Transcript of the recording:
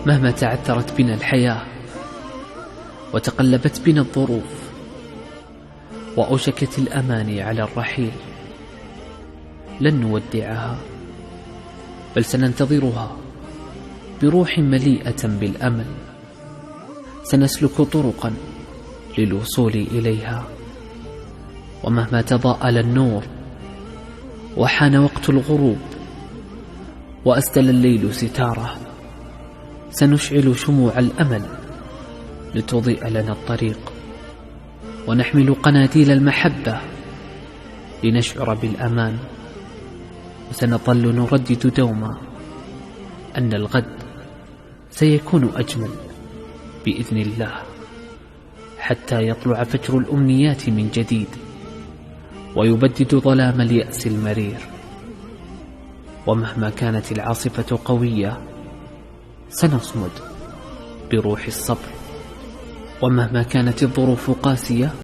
مهما تعثرت بنا الحياة وتقلبت بنا الظروف وأوشكت الأماني على الرحيل، لن نودعها بل سننتظرها بروح مليئة بالأمل. سنسلك طرقا للوصول إليها، ومهما تضاءل النور وحان وقت الغروب وأسدل الليل ستاره، سنشعل شموع الأمل لتضيء لنا الطريق، ونحمل قناديل المحبة لنشعر بالأمان. وسنظل نردد دوما أن الغد سيكون أجمل بإذن الله، حتى يطلع فجر الأمنيات من جديد ويبدد ظلام اليأس المرير. ومهما كانت العاصفة قوية سنصمد بروح الصبر، ومهما كانت الظروف قاسية